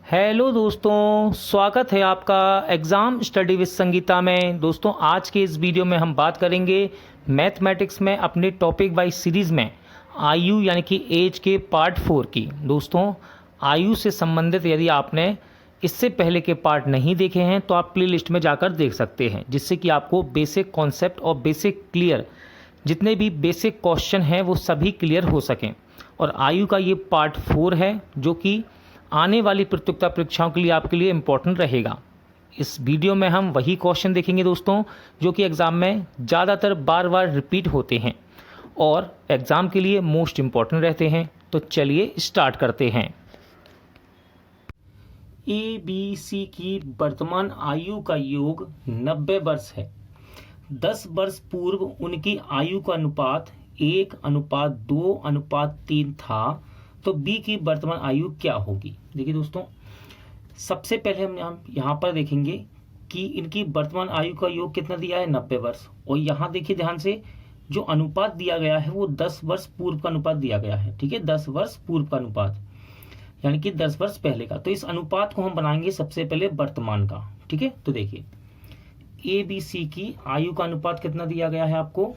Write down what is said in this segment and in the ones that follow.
Hello दोस्तों, स्वागत है आपका एग्ज़ाम स्टडी विद संगीता में। दोस्तों, आज के इस वीडियो में हम बात करेंगे मैथमेटिक्स में अपने टॉपिक वाइज सीरीज़ में आयु यानी कि एज के पार्ट 4 की। दोस्तों, आयु से संबंधित यदि आपने इससे पहले के पार्ट नहीं देखे हैं तो आप प्ले लिस्ट में जाकर देख सकते हैं, जिससे कि आपको बेसिक कॉन्सेप्ट और बेसिक क्लियर जितने भी बेसिक क्वेश्चन हैं वो सभी क्लियर हो सकें। और आयु का ये पार्ट 4 है जो कि आने वाली प्रतियोगिता परीक्षाओं के लिए आपके लिए इम्पोर्टेंट रहेगा। इस वीडियो में हम वही क्वेश्चन देखेंगे दोस्तों जो कि एग्ज़ाम में ज़्यादातर बार बार रिपीट होते हैं और एग्ज़ाम के लिए मोस्ट इम्पॉर्टेंट रहते हैं। तो चलिए स्टार्ट करते हैं। ABC की वर्तमान आयु का योग 90 वर्ष है। 10 वर्ष पूर्व उनकी आयु का अनुपात 1:2:3 था, तो बी की वर्तमान आयु क्या होगी। देखिए दोस्तों, सबसे पहले हम यहाँ पर देखेंगे कि इनकी वर्तमान आयु का योग कितना दिया है, 90 वर्ष। और यहाँ देखिए ध्यान से, जो अनुपात दिया गया है वो 10 वर्ष पूर्व का अनुपात दिया गया है। ठीक है, 10 वर्ष पूर्व का अनुपात यानी कि 10 वर्ष पहले का। तो इस अनुपात को हम बनाएंगे सबसे पहले वर्तमान का। ठीक है, तो देखिए ABC की आयु का अनुपात कितना दिया गया है आपको,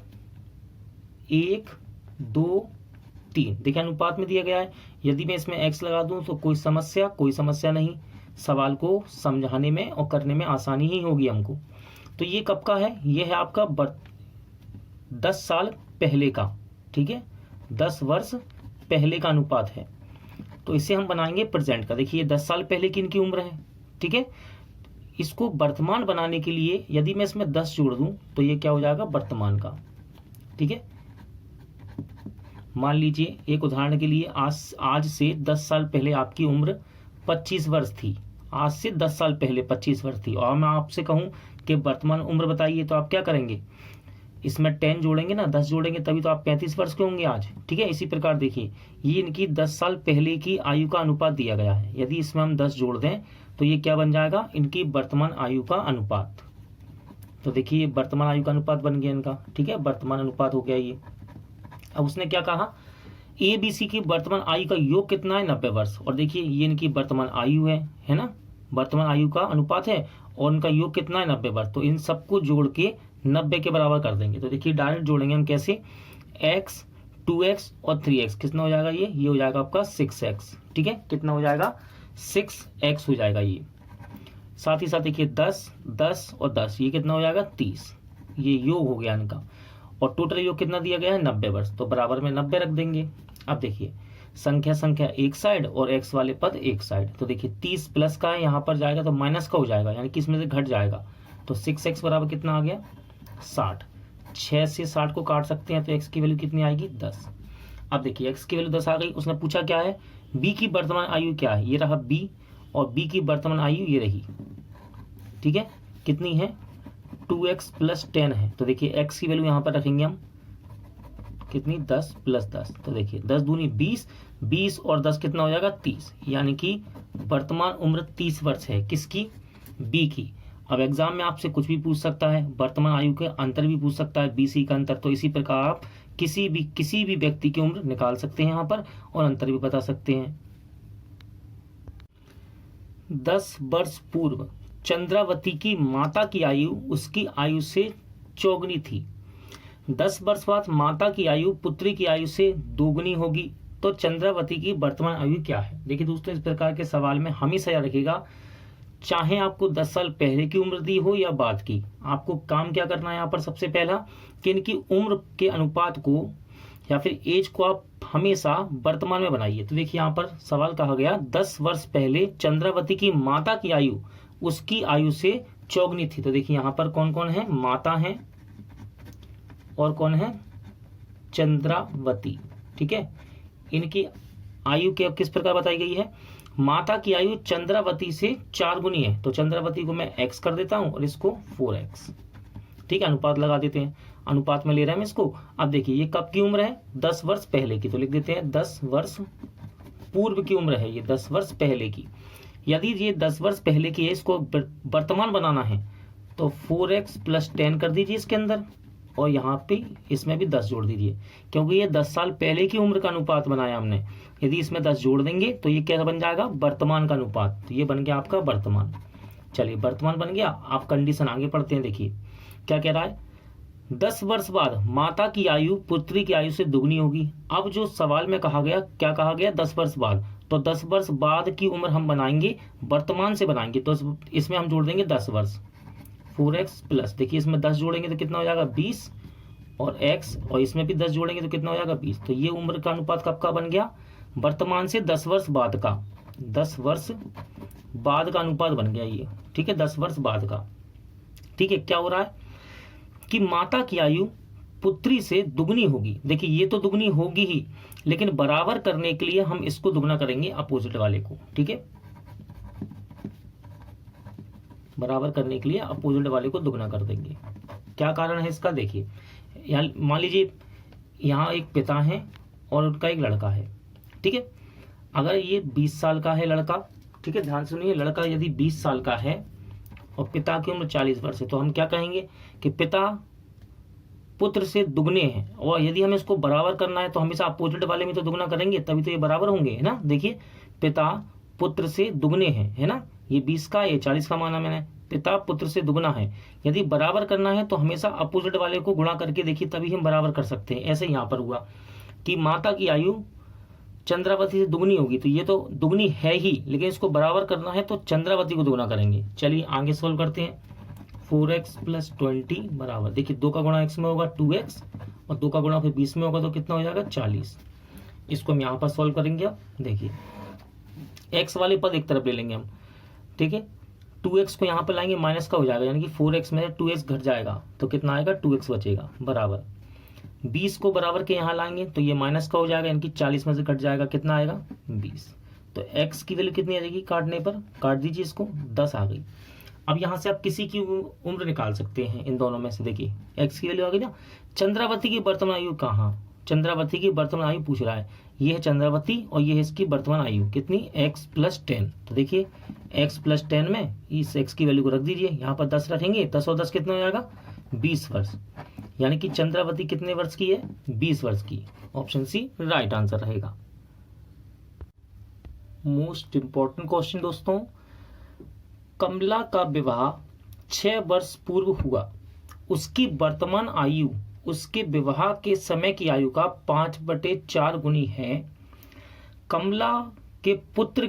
1:2:3। देखिए अनुपात में दिया गया है। यदि मैं इसमें x लगा दूं तो कोई समस्या नहीं, सवाल को समझाने में और करने में आसानी ही होगी हमको। तो ये कब का है, ये है आपका 10 साल पहले का। ठीक है, 10 वर्ष पहले का अनुपात है। तो इसे हम बनाएंगे प्रेजेंट का। देखिए 10 साल पहले की इनकी उम्र है। ठीक है, इसको वर्तमान बनाने के लिए यदि मैं इसमें 10 जोड़ दूं तो ये क्या हो जाएगा, वर्तमान का। ठीक है, मान लीजिए एक उदाहरण के लिए आज से 10 साल पहले आपकी उम्र 25 वर्ष थी। आज से 10 साल पहले 25 वर्ष थी और मैं आपसे कहूं कि वर्तमान उम्र बताइए, तो आप क्या करेंगे, इसमें 10 जोड़ेंगे ना, 10 जोड़ेंगे तभी तो आप 35 वर्ष के होंगे आज। ठीक है, इसी प्रकार देखिए ये इनकी 10 साल पहले की आयु का अनुपात दिया गया है। यदि इसमें हम 10 जोड़ दें तो ये क्या बन जाएगा, इनकी वर्तमान आयु का अनुपात। तो देखिए वर्तमान आयु का अनुपात बन गया इनका। ठीक है, वर्तमान अनुपात हो गया ये। अब उसने क्या कहा, ABC की वर्तमान आयु का योग कितना है, 90 वर्ष। और देखिए ये इनकी वर्तमान आयु है ना, वर्तमान आयु का अनुपात है और इनका योग कितना है, 90 वर्ष। तो इन सबको जोड़ के 90 के बराबर कर देंगे। तो देखिए डायरेक्ट जोड़ेंगे हम कैसे, x 2x और 3x कितना हो जाएगा, ये हो जाएगा आपका 6x। ठीक है, कितना हो जाएगा, 6x हो जाएगा ये। साथ ही साथ देखिए 10 10 और 10 ये कितना हो जाएगा, 30। ये योग हो गया इनका। और टोटल योग कितना दिया गया है, 90 वर्ष। तो बराबर में 90 रख देंगे। अब देखिए संख्या एक साइड और x वाले पद एक साइड। तो देखिए 30 प्लस का है, यहाँ पर जाएगा तो माइनस का हो जाएगा, यानी कि इसमें से घट जाएगा। तो 6x बराबर कितना आ गया, 60। 6 से 60 को काट सकते हैं तो x की वैल्यू कितनी आएगी, 10। अब देखिए x की वैल्यू 10 आ गई। उसने पूछा क्या है, b की वर्तमान आयु क्या है, ये रहा b, और b की वर्तमान आयु ये रही। ठीक है, कितनी है, 2x + 10 है। तो देखिए x की वैल्यू यहाँ पर रखेंगे हम कितनी, 10 + 10। तो देखिए 10 दूनी 20, 20 और 10 कितना हो जाएगा, 30। यानी कि वर्तमान उम्र 30 वर्ष है, किसकी, बी की। अब एग्जाम में आपसे कुछ भी पूछ सकता है, वर्तमान आयु के अंतर भी पूछ सकता है, BC का अंतर। तो इसी प्रकार आप किसी भी व्यक्ति की उम्र निकाल सकते हैं यहाँ पर और अंतर भी बता सकते हैं। 10 वर्ष पूर्व चंद्रावती की माता की आयु उसकी आयु से चौगुनी थी। 10 वर्ष बाद माता की आयु पुत्री की आयु से दोगुनी होगी, तो चंद्रावती की वर्तमान आयु क्या है। देखिए दोस्तों, इस प्रकार के सवाल में हमेशा याद रखिएगा, चाहे आपको 10 साल पहले की उम्र दी हो या बाद की, आपको काम क्या करना है यहाँ पर, सबसे पहला कि इनकी उम्र के अनुपात को या फिर एज को आप हमेशा वर्तमान में बनाइए। तो देखिए यहाँ पर सवाल कहा गया, 10 वर्ष पहले चंद्रावती की माता की आयु उसकी आयु से चौगुनी थी। तो देखिए यहाँ पर कौन कौन है, माता है और कौन है, चंद्रावती। ठीक है, इनकी आयु के अब किस प्रकार बताई गई है, माता की आयु चंद्रावती से 4 गुनी है। तो चंद्रावती को मैं x कर देता हूं और इसको 4x। ठीक है, अनुपात लगा देते हैं, अनुपात में ले रहे हैं इसको। अब देखिए ये कब की उम्र है, 10 वर्ष पहले की। तो लिख देते हैं 10 वर्ष पूर्व की उम्र है ये, 10 वर्ष पहले की। यदि ये 10 वर्ष पहले की है, इसको वर्तमान बनाना है तो 4x + 10 कर दीजिए इसके अंदर, और यहाँ पे इसमें भी 10 जोड़ दीजिए, क्योंकि ये 10 साल पहले की उम्र का अनुपात बनाया हमने। यदि इसमें 10 जोड़ देंगे तो ये क्या बन जाएगा, वर्तमान का अनुपात। तो ये बन गया आपका वर्तमान। चलिए वर्तमान बन गया। आप कंडीशन आगे पढ़ते हैं। देखिए क्या कह रहा है, 10 वर्ष बाद माता की आयु पुत्री की आयु से दुगनी होगी। अब जो सवाल में कहा गया, क्या कहा गया, 10 वर्ष बाद, तो 10 वर्ष बाद की उम्र हम बनाएंगे, वर्तमान से बनाएंगे, तो इसमें हम जोड़ देंगे 10 वर्ष, 4x प्लस, देखिए इसमें 10 जोड़ेंगे तो कितना हो जाएगा 20, और x, और इसमें भी 10 जोड़ेंगे तो कितना हो जाएगा 20। तो ये उम्र का अनुपात कब का बन गया, वर्तमान से 10 वर्ष बाद का, 10 वर्ष बाद का अनुपात बन गया ये, ठीक है, 10 वर्ष बाद का। ठीक है, क्या हो रहा है कि माता की आयु पुत्री से दुगनी होगी। देखिए ये तो दुगनी होगी ही, लेकिन बराबर करने के लिए हम इसको दुगना करेंगे, अपोजिट वाले को। ठीक है, बराबर करने के लिए अपोजिट वाले को दुगना कर देंगे। क्या कारण है इसका, देखिए यहाँ मान लीजिए यहाँ एक पिता है और उनका एक लड़का है। ठीक है, अगर ये 20 साल का है लड़का, ठीक है, ध्यान सुनिए, लड़का यदि 20 साल का है और पिता की उम्र 40 वर्ष है, तो हम क्या कहेंगे कि पिता पुत्र से दुगने हैं। और यदि हमें इसको बराबर करना है तो हमेशा अपोजिट वाले में तो दुगना करेंगे, तभी तो ये बराबर होंगे, है ना। देखिए पिता पुत्र से दुगने हैं, है ना, ये 20 का, ये 40 का माना मैंने, पिता पुत्र से दुगना है। यदि बराबर करना है तो हमेशा अपोजिट वाले को गुणा करके देखिए, तभी हम बराबर कर सकते हैं। ऐसे यहाँ पर हुआ कि माता की आयु चंद्रावती से दुगनी होगी, तो ये तो दुगनी है ही, लेकिन इसको बराबर करना है तो चंद्रावती को दुगना करेंगे। चलिए आगे सोल्व करते हैं। 4x प्लस 20 बराबर, देखिए 2 का गुणा x में होगा 2x, और 2 का गुणा फिर 20 में होगा तो कितना हो जाएगा 40। इसको हम यहाँ पर सोल्व करेंगे। अब देखिए x वाले पद एक तरफ ले लेंगे हम, ठीक है, 2x को यहाँ पर लाएंगे, माइनस का हो जाएगा, यानी कि 4x में 2x घट जाएगा तो कितना आएगा 2x बचेगा, बराबर 20 को बराबर के यहाँ लाएंगे तो ये माइनस का हो जाएगा, यानी कि 40 में से कट जाएगा, कितना आएगा 20। तो x की वैल्यू कितनी आ जाएगी, काटने पर काट दीजिए इसको, 10 आ गई। अब यहाँ से आप किसी की उम्र निकाल सकते हैं इन दोनों में से। देखिए x की वैल्यू आ गई ना। चंद्रावती की वर्तमान आयु कहाँ, चंद्रावती की वर्तमान आयु पूछ रहा है, ये है चंद्रावती और ये है इसकी वर्तमान आयु कितनी, x प्लस 10। तो देखिए x प्लस 10 में इस x की वैल्यू को रख दीजिए, यहाँ पर 10 रखेंगे, 10 और 10 कितना हो जाएगा 20 वर्ष, यानी कि चंद्रावती कितने वर्ष की है 20 वर्ष की। ऑप्शन सी राइट आंसर रहेगा। मोस्ट इंपॉर्टेंट क्वेश्चन दोस्तों, कमला का विवाह 6 वर्ष पूर्व हुआ, उसकी वर्तमान आयु उसके विवाह के समय की आयु का 5/4 गुनी है। कमला के पुत्र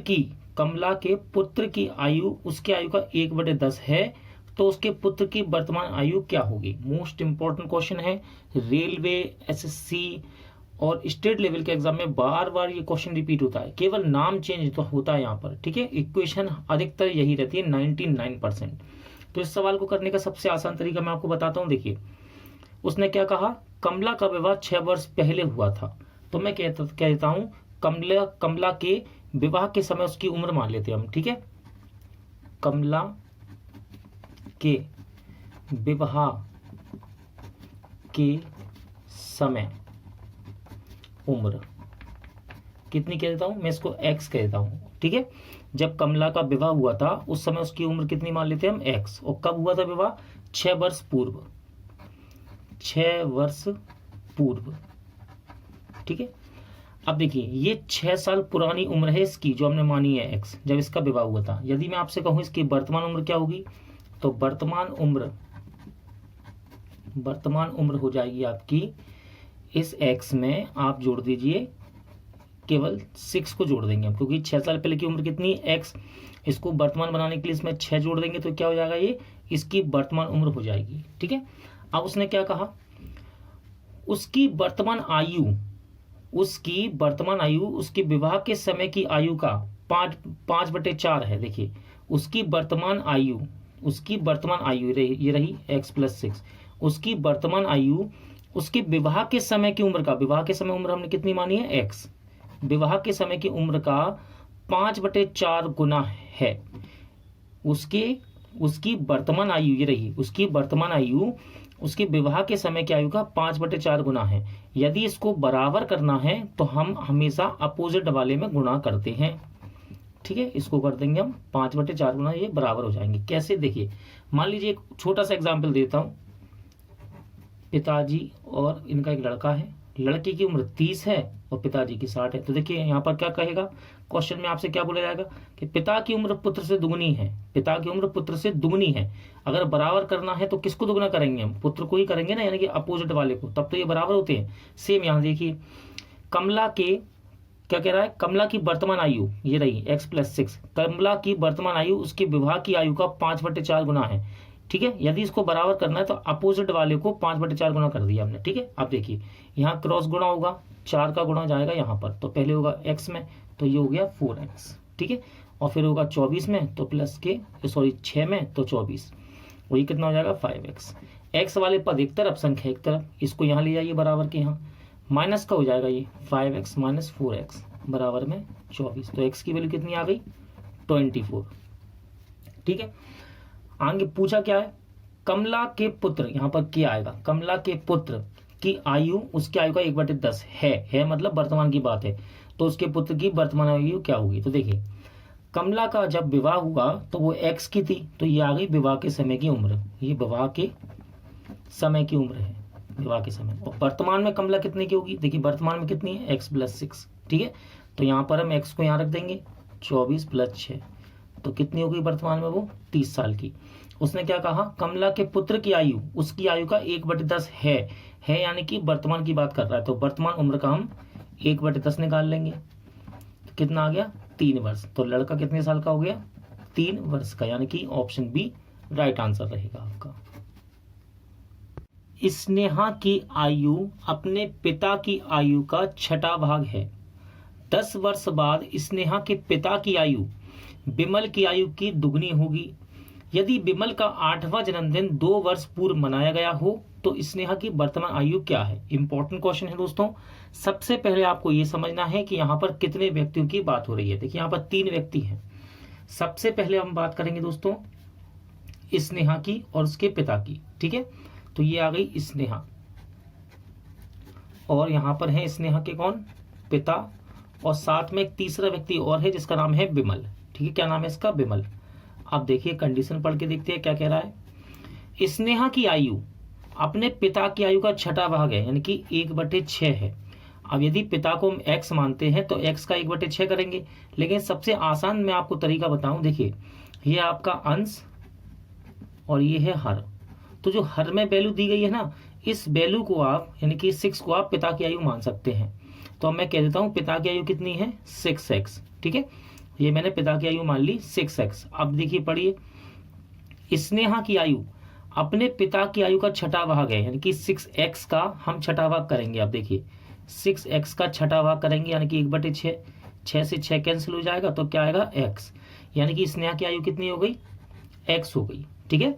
की आयु उसके आयु का 1/10 है, तो उसके पुत्र की वर्तमान आयु क्या होगी। मोस्ट इंपॉर्टेंट क्वेश्चन है, रेलवे, एसएससी और स्टेट लेवल के एग्जाम में बार बार ये क्वेश्चन रिपीट होता है, केवल नाम चेंज तो होता है यहाँ पर। ठीक है, इक्वेशन अधिकतर यही रहती है 99%। तो इस सवाल को करने का सबसे आसान तरीका मैं आपको बताता हूँ। देखिए उसने क्या कहा, कमला का विवाह 6 वर्ष पहले हुआ था, तो मैं कहता हूँ कमला के विवाह के समय उसकी उम्र मान लेते हैं हम। ठीक है, कमला के विवाह के समय उम्र कितनी कह देता हूं मैं, इसको x कह देता हूं। ठीक है, जब कमला का विवाह हुआ था उस समय उसकी उम्र कितनी मान लेते हैं हम x, और कब हुआ था विवाह 6 वर्ष पूर्व, 6 वर्ष पूर्व। ठीक है, अब देखिए ये 6 साल पुरानी उम्र है इसकी जो हमने मानी है x, जब इसका विवाह हुआ था। यदि मैं आपसे कहूं इसकी वर्तमान उम्र क्या होगी, तो वर्तमान उम्र हो जाएगी आपकी, इस x में आप जोड़ दीजिए, केवल 6 को जोड़ देंगे हम, क्योंकि 6 साल पहले की उम्र कितनी है x, इसको वर्तमान बनाने के लिए इसमें 6 जोड़ देंगे तो क्या हो जाएगा, ये इसकी वर्तमान उम्र हो जाएगी। ठीक है, अब उसने क्या कहा, उसकी वर्तमान आयु उसके विवाह के समय की आयु का 5/4 है। देखिए उसकी वर्तमान आयु ये रही x प्लस 6, उसकी वर्तमान आयु उसके विवाह के समय की उम्र का, विवाह के समय उम्र हमने कितनी मानी है x, विवाह के समय की उम्र का 5/4 गुना है। उसकी वर्तमान आयु ये रही, उसकी वर्तमान आयु उसके विवाह के समय की आयु का 5/4 गुना है। यदि इसको बराबर करना है तो हम हमेशा अपोजिट वाले में गुणा करते हैं। ठीक है, इसको कर देंगे हम 5/4 गुना, ये बराबर हो जाएंगे। कैसे, देखिए मान लीजिए एक छोटा सा एग्जाम्पल देता हूं, पिताजी और इनका एक लड़का है, लड़के की उम्र 30 है और पिताजी की 60 है। तो देखिए यहाँ पर क्या कहेगा, क्वेश्चन में आपसे क्या बोला जाएगा कि पिता की उम्र पुत्र से दुगनी है, पिता की उम्र पुत्र से दुगनी है। अगर बराबर करना है तो किसको दुगना करेंगे हम, पुत्र को ही करेंगे ना, यानी कि अपोजिट वाले को, तब तो ये बराबर होते हैं। सेम यहाँ देखिए, कमला के क्या कह रहा है, कमला की वर्तमान आयु ये रही x+6, कमला की वर्तमान आयु उसके विवाह की आयु का 5/4 गुना है। ठीक है, यदि इसको बराबर करना है तो अपोजिट वाले को 5/4 गुना कर दिया हमने। ठीक है, अब देखिए यहाँ क्रॉस गुणा होगा, 4 का गुणा जाएगा यहाँ पर, तो पहले होगा x में, तो ये हो गया 4x। ठीक है, और फिर होगा 24 में तो प्लस के 6 में तो 24, वही कितना हो जाएगा 5x। x वाले पद एक तरफ, संख्या एक तरफ, इसको यहाँ ले जाइए बराबर के, यहाँ माइनस का हो जाएगा ये 5x - 4x बराबर में 24। तो x की वैल्यू कितनी आ गई 24। ठीक है, आगे पूछा क्या है, कमला के पुत्र, यहाँ पर क्या आएगा, कमला के पुत्र की आयु उसकी आयु का 1/10 है मतलब वर्तमान की बात है, तो उसके पुत्र की वर्तमान आयु क्या होगी। तो देखिए कमला का जब विवाह हुआ तो वो x की थी, तो ये आ गई विवाह के समय की उम्र, ये विवाह के समय की उम्र है, विवाह के समय। और वर्तमान में कमला कितने की होगी, देखिए वर्तमान में कितनी है x+6। ठीक है, तो यहाँ पर हम x को यहाँ रख देंगे 24 + 6, तो कितनी होगी वर्तमान में वो 30 साल की। उसने क्या कहा, कमला के पुत्र की आयु उसकी आयु का 1/10 है यानी कि वर्तमान की बात कर रहा है, तो वर्तमान उम्र का हम 1/10 निकाल लेंगे, तो कितना आ गया 3 वर्ष। तो लड़का कितने साल का हो गया 3 वर्ष का, यानी कि ऑप्शन बी राइट आंसर रहेगा आपका। स्नेहा की आयु अपने पिता की आयु का 6वां भाग है। 10 वर्ष बाद स्नेहा के पिता की आयु बिमल की आयु की दुगनी होगी। यदि बिमल का 8वां जन्मदिन 2 वर्ष पूर्व मनाया गया हो तो स्नेहा की वर्तमान आयु क्या है। इंपॉर्टेंट क्वेश्चन है दोस्तों। सबसे पहले आपको यह समझना है कि यहाँ पर कितने व्यक्तियों की बात हो रही है। देखिए यहाँ पर 3 व्यक्ति हैं। सबसे पहले हम बात करेंगे दोस्तों स्नेहा की और उसके पिता की। ठीक है, तो ये आ गई स्नेहा, और यहाँ पर है स्नेहा के कौन, पिता, और साथ में एक तीसरा व्यक्ति और है जिसका नाम है बिमल। ठीक है, क्या नाम है इसका, बिमल। अब देखिए कंडीशन पढ़ के देखते हैं क्या कह रहा है। स्नेहा की आयु अपने पिता की आयु का 6वां भाग है, यानी कि 1/6 है। अब यदि पिता को हम x मानते हैं तो x का 1/6 करेंगे, लेकिन सबसे आसान मैं आपको तरीका बताऊं। देखिए ये आपका अंश और ये है हर, तो जो हर में वैल्यू दी गई है ना, इस वैल्यू को आप यानी कि 6 को आप पिता की आयु मान सकते हैं। तो अब मैं कह देता हूं पिता की आयु कितनी है 6x। ठीक है, ये मैंने पिता की आयु मान ली 6x। अब देखिए पढ़िए, स्नेहा की आयु अपने पिता की आयु का 6वां भाग है, यानी कि 6x का हम 6वां भाग करेंगे। अब देखिए 6x का 6वां भाग करेंगे, यानी कि 1/6, 6 से 6 कैंसिल हो जाएगा तो क्या आएगा x, यानी कि स्नेहा की आयु कितनी हो गई x हो गई। ठीक है,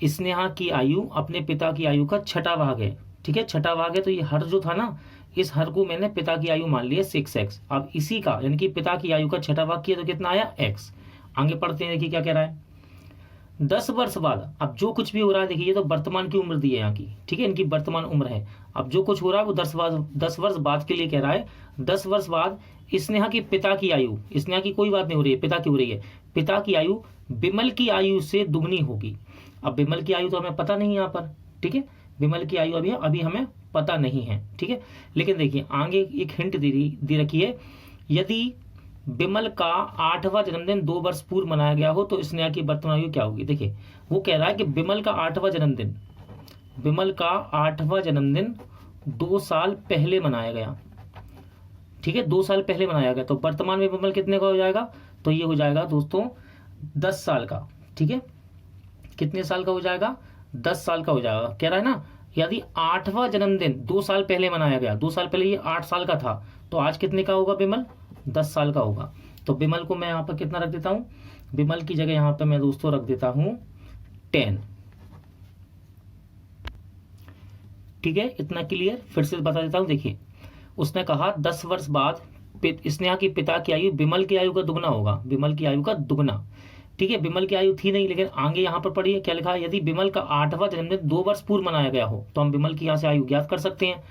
स्नेहा की आयु अपने पिता की आयु का 6वां भाग है। ठीक है, 6वां भाग है, तो ये हर जो था ना, इस हर को मैंने पिता की आयु मान ली है 6x। अब इसी का यानी कि पिता की आयु का 6वां भाग किया तो कितना आया x। आगे पढ़ते हैं, देखिए क्या कह रहा है। 10 वर्ष बाद, अब जो कुछ भी हो रहा है देखिए, ये तो वर्तमान की उम्र दी है यहाँ की। ठीक है, इनकी वर्तमान उम्र है। अब जो कुछ हो रहा है वो 10 वर्ष बाद के लिए कह रहा है। 10 वर्ष बाद स्नेहा की पिता की आयु, स्नेहा की कोई बात नहीं हो रही है, पिता की हो रही है। पिता की आयु बिमल की आयु से दुगनी होगी। अब बिमल की आयु तो हमें पता नहीं यहाँ पर। ठीक है, बिमल की आयु अभी हमें पता नहीं है। ठीक है, लेकिन देखिए आगे एक हिंट दे रखी है, यदि बिमल का 8वां जन्मदिन 2 वर्ष पूर्व मनाया गया हो तो स्नेहा की वर्तमान आयु क्या होगी। देखिए वो कह रहा है कि बिमल का 8वां जन्मदिन 2 साल पहले मनाया गया। ठीक है, 2 साल पहले मनाया गया, तो वर्तमान में बिमल कितने का हो जाएगा, तो ये हो जाएगा दोस्तों 10 साल का। ठीक है, कितने साल का हो जाएगा 10 साल का हो जाएगा। कह रहा है ना, यदि 8वां जन्मदिन 2 साल पहले मनाया गया, 2 साल पहले ये 8 साल का था, तो आज कितने का होगा बिमल 10 साल का होगा। तो बिमल को मैं यहाँ पर कितना रख देता हूँ, बिमल की जगह यहाँ पर मैं दोस्तों रख देता हूँ 10। ठीक है, इतना क्लियर। फिर से बता देता हूँ, देखिए उसने कहा 10 वर्ष बाद स्नेहा की पिता की आयु बिमल की आयु का दुगना होगा, बिमल की आयु का दुगना। ठीक है, बिमल की आयु थी नहीं, लेकिन आगे यहाँ पर पढ़िए क्या लिखा है, यदि बिमल का 8वां जन्मदिन 2 वर्ष पूर्व मनाया गया हो तो हम बिमल की यहाँ से आयु ज्ञात कर सकते हैं।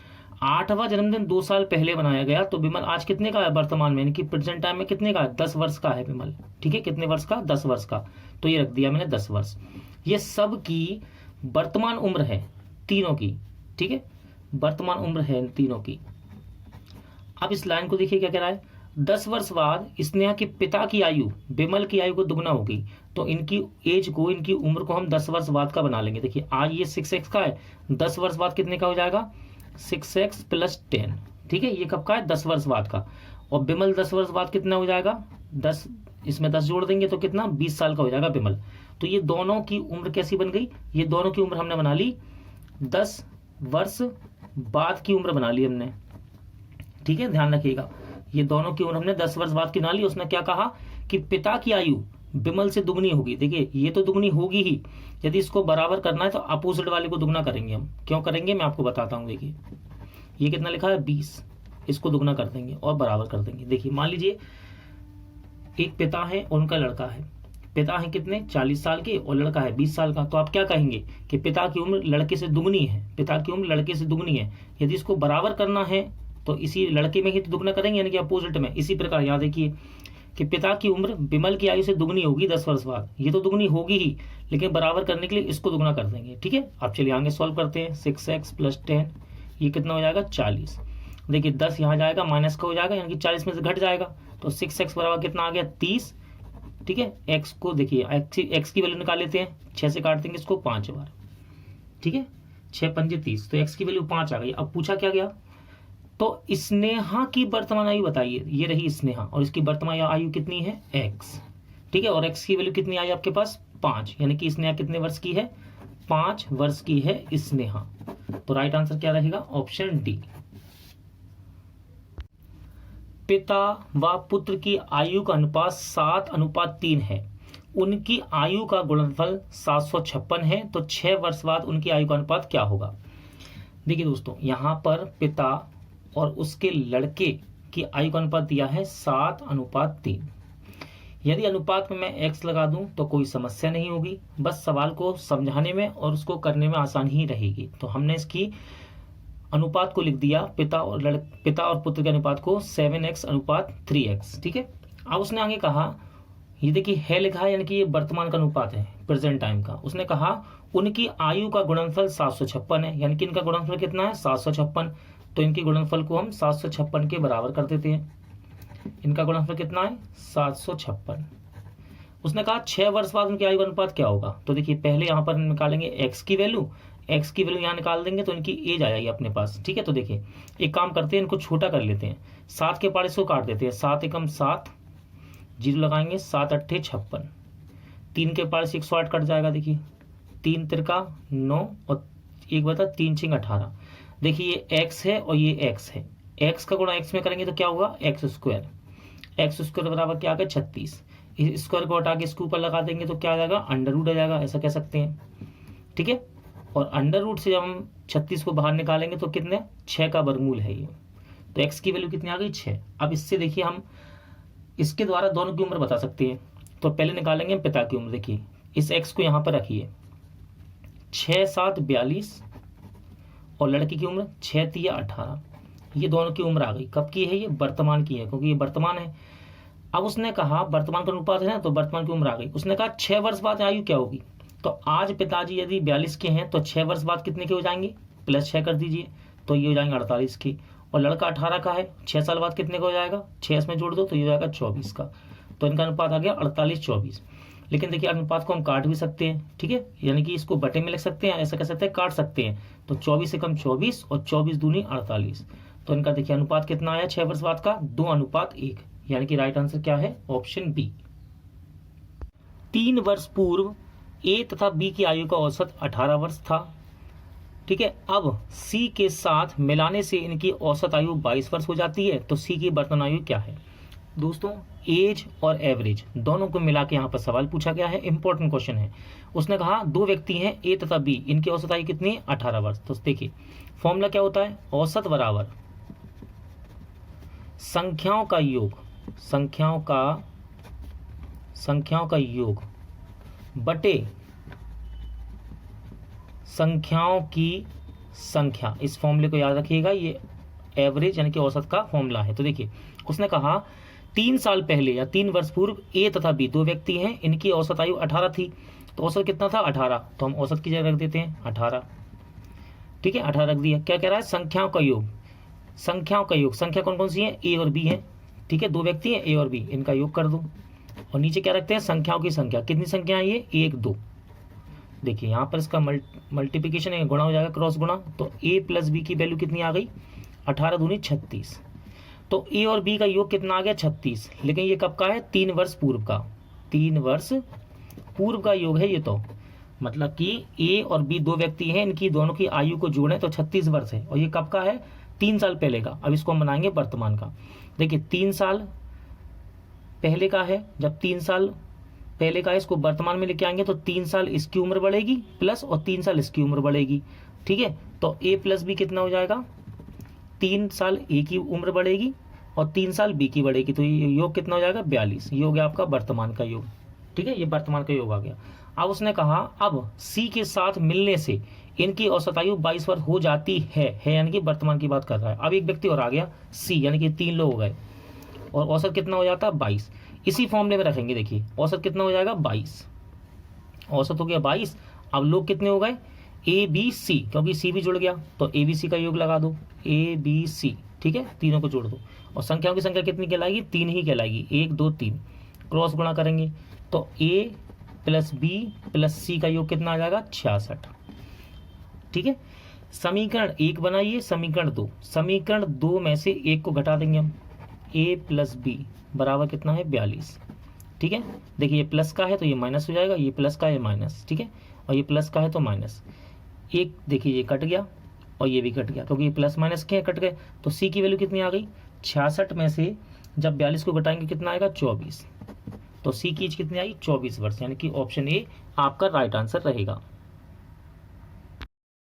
8वां जन्मदिन 2 साल पहले मनाया गया, तो बिमल आज कितने का है वर्तमान में, यानी कि प्रेजेंट टाइम में कितने का है 10 वर्ष का है बिमल। ठीक है, कितने वर्ष का 10 वर्ष का, तो ये रख दिया मैंने 10 वर्ष। ये सब की वर्तमान उम्र है तीनों की। ठीक है, वर्तमान उम्र है इन तीनों की। अब इस लाइन को देखिए क्या कह रहा है, 10 वर्ष बाद स्नेहा के पिता की आयु विमल की आयु को दुगना होगी, तो इनकी एज को, इनकी उम्र को हम 10 वर्ष बाद का बना लेंगे। देखिए आज ये 6x का है, 10 वर्ष बाद कितने का हो जाएगा, 6x + 10। ठीक है, ये कब का है, 10 वर्ष बाद का। और विमल 10 वर्ष बाद कितना हो जाएगा, 10, इसमें 10 जोड़ देंगे तो कितना, 20 साल का हो जाएगा विमल। तो ये दोनों की उम्र कैसी बन गई, ये दोनों की उम्र हमने बना ली 10 वर्ष बाद की उम्र बना ली हमने। ठीक है, ध्यान रखिएगा, ये दोनों की उम्र हमने 10 वर्ष बाद की बना ली। उसने क्या कहा कि पिता की आयु विमल से दुगनी होगी। देखिए ये तो दुगनी होगी ही, यदि इसको बराबर करना है तो अपोजिट वाले को दुगना करेंगे हम। क्यों करेंगे मैं आपको बताता हूँ। देखिए ये कितना लिखा है 20, इसको दुगना कर देंगे और बराबर कर देंगे। देखिए मान लीजिए एक पिता है और उनका लड़का है। पिता है कितने, 40 साल के, और लड़का है 20 साल का। तो आप क्या कहेंगे कि पिता की उम्र लड़के से दुगनी है, पिता की उम्र लड़के से दुगनी है। यदि इसको बराबर करना है तो इसी लड़के में ही तो दुगना करेंगे, यानी कि अपोजिट में। इसी प्रकार याद रखिए कि पिता की उम्र विमल की आयु से दुगनी होगी 10 वर्ष बाद। ये तो दुगनी होगी ही, लेकिन बराबर करने के लिए इसको दुगना कर देंगे। ठीक है, अब चलिए आगे सॉल्व करते हैं। 6x + 10, ये कितना हो जाएगा, 40। देखिए 10 यहाँ जाएगा, माइनस का हो जाएगा, यानी कि 40 में से घट जाएगा। तो 6x बराबर कितना आ गया, 30। ठीक है, x को देखिए, x की वैल्यू निकाल लेते हैं, 6 से काट देंगे इसको 5 बार। ठीक है, 6 पंजे 30, तो x की वैल्यू 5 आ गई। अब पूछा क्या गया, तो स्नेहा की वर्तमान आयु बताइए। ये रही स्नेहा और इसकी वर्तमान आयु कितनी है, x। ठीक है, और x की वैल्यू कितनी आई आपके पास, 5, यानी कि स्नेहा कितने वर्ष की है, 5 वर्ष की है स्नेहा। तो राइट आंसर क्या रहेगा, ऑप्शन डी। पिता व पुत्र की आयु का अनुपात 7:3 है। उनकी आयु का गुणनफल 756 है, तो 6 वर्ष बाद उनकी आयु का अनुपात क्या होगा। देखिए दोस्तों, यहाँ पर पिता और उसके लड़के की आयु का अनुपात दिया है 7:3। यदि अनुपात में मैं x लगा दूं तो कोई समस्या नहीं होगी, बस सवाल को समझाने में और उसको करने में आसानी ही रहेगी। तो हमने इसकी अनुपात को लिख दिया, पिता और पुत्र के अनुपात को 7x/3x। ठीक है, अब उसने आगे कहा, ये देखिए है लिखा है, यानी कि ये वर्तमान का अनुपात है, प्रेजेंट टाइम का। उसने कहा उनकी आयु का गुणनफल 756 है, यानी कि इनका गुणनफल कितना है, 756। तो इनके गुणनफल को हम 756 के बराबर कर देते हैं। इनका गुणनफल कितना है, 756। उसने कहा 6 वर्ष बाद उनकी आयु का अनुपात क्या होगा। तो देखिए पहले यहाँ पर निकालेंगे x की वैल्यू, x की वैल्यू यहाँ निकाल देंगे तो इनकी एज आ जाएगी अपने पास। ठीक है, तो देखिए एक काम करते हैं, इनको छोटा कर लेते हैं। 7 के पार इसको काट देते हैं, 7 एकम 7, 0 लगाएंगे, 7 अट्ठे 56। 3 के पार से 108 कट जाएगा। देखिए 3 तिरका 9 और 1 बता 3 छिंग 18। देखिए ये x है और ये x है, x का गुणा x में करेंगे तो क्या होगा, x² बराबर क्या आ गया, 36। इस स्क्वायर को हटा के इसके ऊपर लगा देंगे तो क्या आ जाएगा, अंडर रूट आ जाएगा, ऐसा कह सकते हैं। ठीक है, और अंडर रूट से जब हम 36 को बाहर निकालेंगे तो कितने, 6 का वर्गमूल है ये। तो x की वैल्यू कितनी आ गई, 6। अब इससे देखिए हम इसके द्वारा दोनों की उम्र बता सकते हैं। तो पहले निकालेंगे हम पिता की उम्र। देखिए इस x को यहाँ पर रखिए, 6 7 42, और लड़की की उम्र 6 3 18। ये दोनों की उम्र आ गई, कब की है, ये वर्तमान की है, क्योंकि ये वर्तमान है। अब उसने कहा वर्तमान का अनुपात है ना, तो वर्तमान की उम्र आ गई। उसने कहा 6 वर्ष बाद आयु क्या होगी। तो आज पिताजी यदि 42 के हैं तो 6 वर्ष बाद कितने के हो जाएंगे, +6 कर दीजिए, तो ये हो जाएंगे 48 की। और लड़का 18 का है, 6 साल बाद कितने का हो जाएगा, 6 इसमें जोड़ दो तो ये हो जाएगा 24 का। तो इनका अनुपात आ गया 48-24। लेकिन देखिए अनुपात को हम काट भी सकते हैं। ठीक है, यानी कि इसको बटे में लिख सकते हैं, ऐसा कह सकते हैं, काट सकते हैं। तो 24 से कम 24 और 24 दूनी 48। तो इनका देखिए अनुपात कितना आया 6 वर्ष बाद का, 2:1, यानी कि राइट आंसर क्या है, ऑप्शन बी। 3 वर्ष पूर्व ए तथा बी की आयु का औसत 18 वर्ष था। ठीक है, अब सी के साथ मिलाने से इनकी औसत आयु 22 वर्ष हो जाती है। तो सी की वर्तमान आयु क्या है। दोस्तों एज और एवरेज दोनों को मिला के यहाँ पर सवाल पूछा गया है, इंपॉर्टेंट क्वेश्चन है। उसने कहा 2 व्यक्ति हैं ए तथा बी, इनकी औसत आयु कितनी है, 18 वर्ष। तो देखिए फॉर्मूला क्या होता है, औसत बराबर संख्याओं का योग बटे संख्याओं की संख्या। इस फॉर्मूले को याद रखिएगा, ये एवरेज यानी कि औसत का फॉर्मूला है। तो देखिए उसने कहा 3 साल पहले या 3 वर्ष पूर्व ए तथा बी 2 व्यक्ति हैं, इनकी औसत आयु 18 थी। तो औसत कितना था, 18। तो हम औसत की जगह रख देते हैं 18। ठीक है, 18 रख दिया। क्या कह रहा है, संख्याओं का योग, संख्याओं का योग, संख्या कौन कौन सी है, ए और बी है, ठीक है, दो व्यक्ति हैं ए और बी, इनका योग कर दो। और नीचे क्या रखते हैं, संख्याओं की संख्या, कितनी संख्या है ये, 1 2। देखिए यहाँ पर इसका मल्टीप्लिकेशन है, गुणा हो जाएगा, क्रॉस गुणा, तो ए प्लस बी की वैल्यू कितनी आ गई, 18 दूनी 36। तो ए और बी का योग कितना आ गया, 36। लेकिन ये कब का है, 3 वर्ष पूर्व का, 3 वर्ष पूर्व का योग है ये। तो मतलब कि ए और बी दो व्यक्ति हैं, इनकी दोनों की आयु को जोड़ें तो 36 वर्ष है, और ये कब का है, 3 साल पहले का। अब इसको हम बनाएंगे वर्तमान का। देखिए 3 साल पहले का है, जब 3 साल पहले का है, इसको वर्तमान में लेके आएंगे तो 3 साल इसकी उम्र बढ़ेगी प्लस, और 3 साल इसकी उम्र बढ़ेगी, ठीक है। तो ए प्लस बी कितना हो जाएगा, 3 साल ए की उम्र बढ़ेगी और 3 साल बी की बढ़ेगी, तो ये योग कितना हो जाएगा, 42। ये हो गया आपका वर्तमान का योग, ठीक है, ये वर्तमान का योग आ गया। अब उसने कहा अब सी के साथ मिलने से इनकी औसत आयु 22 वर्ष हो जाती है यानी कि वर्तमान की बात कर रहा है। अब एक व्यक्ति और आ गया सी, यानी कि 3 लोग हो गए, और औसत कितना हो जाता है, 22। इसी फॉर्मूले में रखेंगे, देखिए औसत कितना हो जाएगा, 22, औसत हो गया 22। अब लोग कितने हो गए, ए बी सी, क्योंकि सी भी जुड़ गया तो ए बी सी का योग लगा दो, ए बी सी, ठीक है, तीनों को जोड़ दो। और संख्याओं की संख्या कितनी कहलाएगी, 3 ही कहलाएगी, 1 2 3। क्रॉस गुणा करेंगे तो ए प्लस बी प्लस सी का योग कितना आ जाएगा, 66, ठीक है। समीकरण 1 बनाइए, समीकरण 2, समीकरण 2 में से 1 को घटा देंगे हम, ए प्लस बी बराबर कितना है, 42, ठीक है। देखिए ये प्लस का है तो ये माइनस हो जाएगा, ये प्लस का है माइनस, ठीक है, और ये प्लस का है तो माइनस। एक देखिए ये कट गया और ये भी कट गया, क्योंकि ये प्लस माइनस के कट गए। तो सी की वैल्यू कितनी आ गई, 66 में से जब 42 को घटाएंगे कितना आएगा, 24। तो सी की एज कितनी आई, 24 वर्ष, यानी कि ऑप्शन ए आपका राइट आंसर रहेगा।